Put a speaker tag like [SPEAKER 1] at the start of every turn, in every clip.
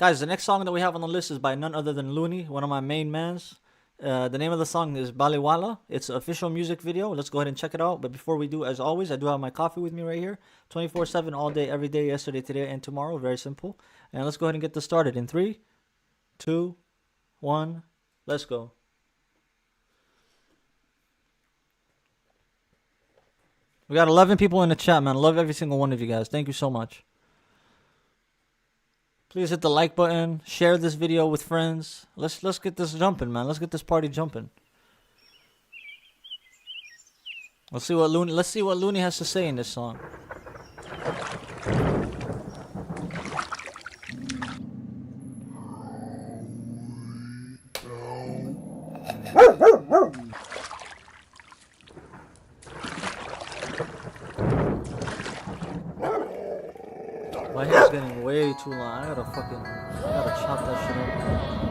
[SPEAKER 1] Guys, the next song that we have on the list is by none other than Looney, one of my main mans. The name of the song is Baliwala. It's an official music video. Let's go ahead and check it out. But before we do, as always, I do have my coffee with me right here. 24/7, all day, every day, yesterday, today, and tomorrow. Very simple. And let's go ahead and get this started in 3, 2, 1. Let's go. We got 11 people in the chat, man. Love every single one of you guys. Thank you so much. Please hit the like button. Share this video with friends. Let's get this jumping, man. Let's get this party jumping. Let's see what Looney has to say in this song. My hair's getting way too long. I gotta chop that shit up.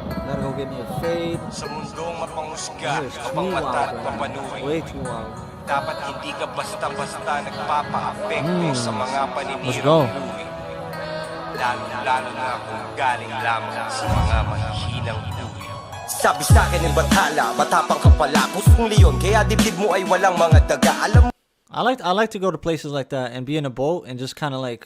[SPEAKER 1] I gotta go get me a fade.
[SPEAKER 2] Sa mundong mapangusga,
[SPEAKER 1] It's too
[SPEAKER 2] mapangmata at
[SPEAKER 1] wild,
[SPEAKER 2] pampanuwi.
[SPEAKER 1] way too wild.
[SPEAKER 2] Dapat hindi ka basta-basta nagpapa-apekto sa mga
[SPEAKER 1] Let's
[SPEAKER 2] paninirang
[SPEAKER 1] go.
[SPEAKER 2] buhay. Lalo na kung galing lamang sa mga mahihinang buhay. Sabi sa'kin ng bathala, matapang ka pala, pusong leon, kaya dibdib mo ay walang mga daga. Alam mo,
[SPEAKER 1] I like to go to places like that and be in a boat and just kind of like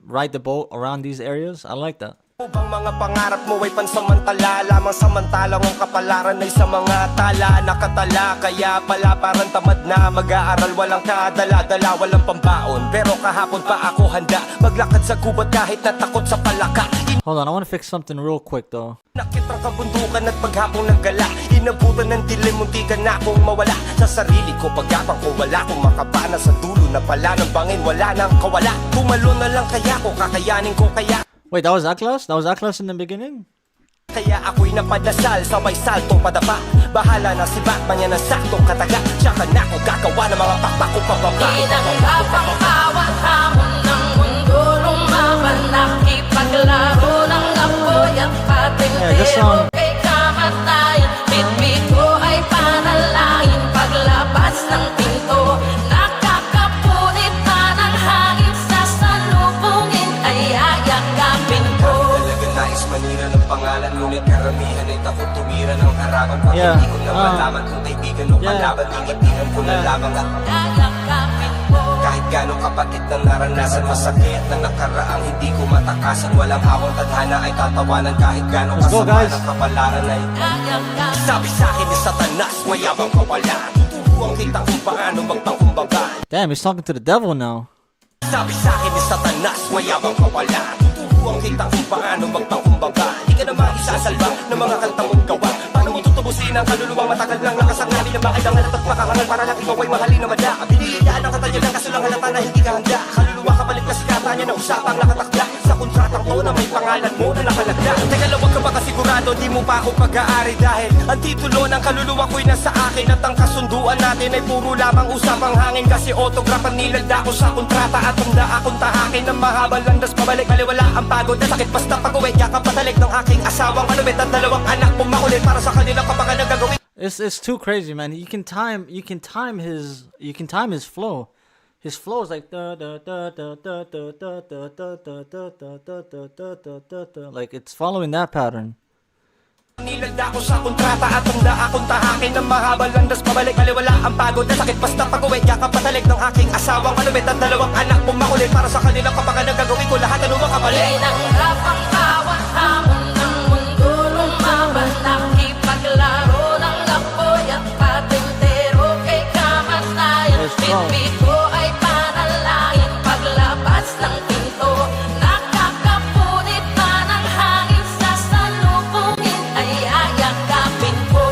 [SPEAKER 1] ride the boat around these areas. I like that.
[SPEAKER 2] bang mga pangarap mo ay pansamantala lamang, samantalang ang kapalaran ay sa mga tala nakatala. Kaya pala parang tamad na mag-aaral, walang kadala-dala, walang pambaon. Pero kahapon pa ako handa maglakad sa gubat kahit natakot sa palaka.
[SPEAKER 1] Hold on, I want to fix something real quick though.
[SPEAKER 2] Nakitang kabundukan at paghapong naggala, inabutan ng dilim, munti ka na akong mawala sa sarili ko. Paghapang ko wala kong makapana sa dulo na pala ng bangin, wala nang kawala. Tumalo na lang kaya ko, kakayanin ko kaya.
[SPEAKER 1] Wait, that was Aklas? That was Aklas in the beginning?
[SPEAKER 2] Kaya ako'y napadasal, sabay salto padapa. Bahala na si Batman, yan ang saktong kataga. Tsaka na ako gagawa ng mga pakpak ko pababa.
[SPEAKER 3] Tinanggap ang bawat hamon ng mundo, lumaban, nakipaglaro ng apoy at patintero kay kamatayan. Bitbit ko ay panalangin, paglabas ng pinto nakakapunit na ng hangin, sa salubungin ay ayakapin ko.
[SPEAKER 2] Talaga nais manira ng pangalan, ngunit karamihan ay takot tumira ng harapan. Pag hindi ko na malaman kung kaibigan o kalaban, tinitihan ko na lamang at
[SPEAKER 3] Ayakapin ko.
[SPEAKER 2] kahit gano'ng kapatid ng naranasan, masakit na nakaraang hindi ko matakasan. Walang awang tadhana ay tatawanan, kahit gano'ng
[SPEAKER 1] Let's go,
[SPEAKER 2] kasama
[SPEAKER 1] guys.
[SPEAKER 2] ng kapalaran ay
[SPEAKER 3] Ayakapin
[SPEAKER 2] sabi sa'kin ni Satanas, mayabang ka pala. Tuturuan kita kung paano magpakumbaga.
[SPEAKER 1] Damn, he's talking to the devil now.
[SPEAKER 2] Sabi sa'kin ni Satanas, mayabang ka pala. Tuturuan kita kung paano magpakumbaga. Di ka naman isasalba ng mga kanta mong gawa. Paano mo tutubusin ang kaluluwang matagal lang nakasangali na makailangan at makahangal para lang ikaw ay mahalin na madla. Biniliyaan ang katalya lang kaso lang halata na hindi ka handa. Kaluluwa ka balik na sikata niya na usapang nakatakda sa kontratang to na may pangalan mo na nakalagda. Teka lang, wag ka ba kasigurado, di mo pa ako pag-aari dahil ang titulo ng kaluluwa ko'y nasa akin at ang kasunduan natin ay puro lamang usapang hangin. Kasi autograph ang nilagda ko sa kontrata at handa akong tahakin ng mahabang landas pabalik. Baliwala ang pagod na sakit basta pag-uwi, yakap patalik ng aking asawang malupit at dalawang anak mong makulit para sa kanilang kapangan na gagawin.
[SPEAKER 1] It's too crazy, man. You can time his flow. His flow is like like it's following that pattern.
[SPEAKER 2] Nilagda ko sa kontrata at handa akong tahakin ng mahabang landas pabalik. Baliwala ang pagod na sakit basta pag-uwi, yakap patalik ng aking asawang malupit at dalawang anak mong makulit para sa kanilang kapangan na gagawin ko lahat ano makabalik.
[SPEAKER 3] Tinanggap ang bawat hamon ng mundo, lumaban, nakipaglaro ng apoy at patintero kay kamatayan. Bitbit ko ay panalangin, paglabas ng pinto nakakapunit na ng hangin, sa salubungin ay ayakapin ko.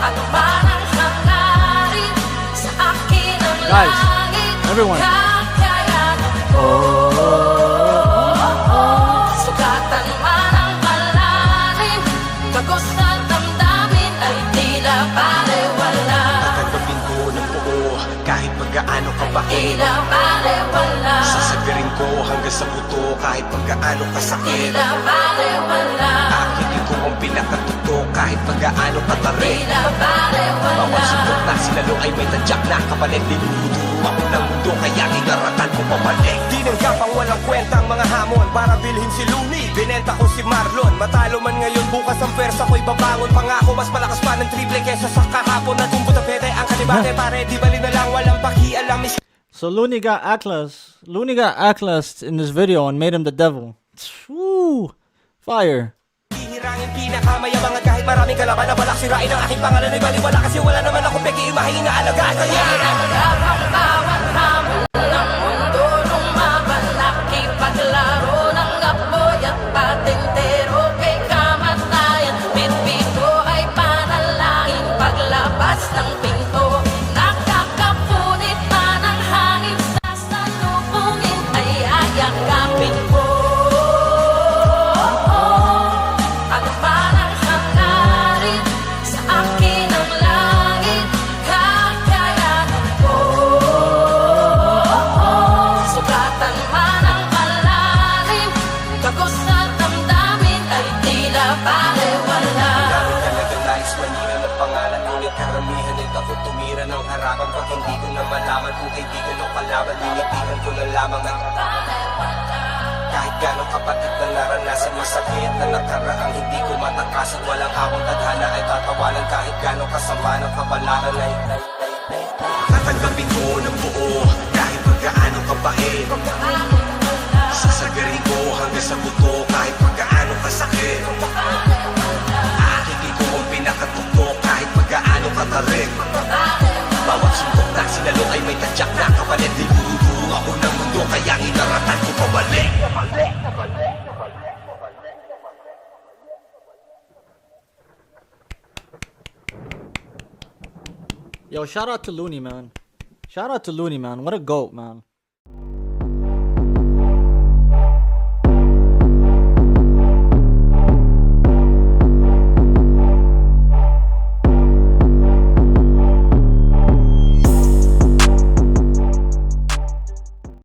[SPEAKER 3] Ano ba nang hangarin sa akin ang
[SPEAKER 1] Guys,
[SPEAKER 3] langit?
[SPEAKER 1] everyone.
[SPEAKER 3] Kakayanan ko. Sugatan man ang malalim, tagos na damdamin ay tila balewala.
[SPEAKER 2] Tatanggapin ko ng buo kahit pagkaano kabait.
[SPEAKER 3] Tila balewala.
[SPEAKER 2] Sasabirin ko hanggang sa buto kahit pagkaano kasakit.
[SPEAKER 3] Tila balewala.
[SPEAKER 2] Akitin ko ang pinakatuto kahit pagkaano katarik.
[SPEAKER 3] Tila balewala.
[SPEAKER 2] Bawat sundok na sinalo ay may tadyak na kapalit. Linuluto ako ng mundo kaya inarakan ko pabalik. Tinanggap ang walang kwentang mga hamon para bilhin si Looney. Binenta ko si Marlon. Matalo man ngayon, bukas ang pwersa ko'y babangon. Pangako mas malakas pa ng triple kesa sa kahapon. Natumbot ang pete ang kalibate. Pare di bali na lang walang pakialam.
[SPEAKER 1] So Looney got Atlas. Looney got Atlas in this video and made him the devil. Woo! Fire.
[SPEAKER 2] Hihirangin pinakamayabang at kahit maraming kalaban na balak sirain ang aking pangalan ay baliwala. Kasi wala naman akong peki imahin na alagaan. Kaya
[SPEAKER 3] Ang bawat hamon ng mundo lumaban, nakipaglaro ng apoy at patintero kay kamatayan. Bitbit ko ay panalangin paglabas ng pinto. Nakakapunit pa ng hangin sa salubungin ay ayakapin ko. Ang parang hangarin sa akin ang langit, kakayanin ko. Sugatan man ang malalim, tagos na damdamin ay tila balewala.
[SPEAKER 2] talaga nais manira ng pangalan. Ngunit karamihan ay takot tumira ng harapan. Pag hindi ko na malaman kung kaibigan o kalaban, linitihan ko na lamang at kahit gano'ng kapatid na naranasan masakit na nakaraang hindi ko matakasan. Walang awang tadhana ay tatawanan kahit gano'ng kasama ng kabalaran ay tatanggapin ko ng buo kahit pagkaano kabait. Sasagarin ko hanggang sa buto kahit pagkaano kasakit. Aking ko ang pinakatuktok kahit pagkaano katarik. Bawat suntok na sinalo ay may tadyak na kapalit. Di buru-buru ako ng mundo kaya inaratan ko pabalik.
[SPEAKER 1] Yo, shout out to Looney, man. Shout out to Looney, man. What a goat, man.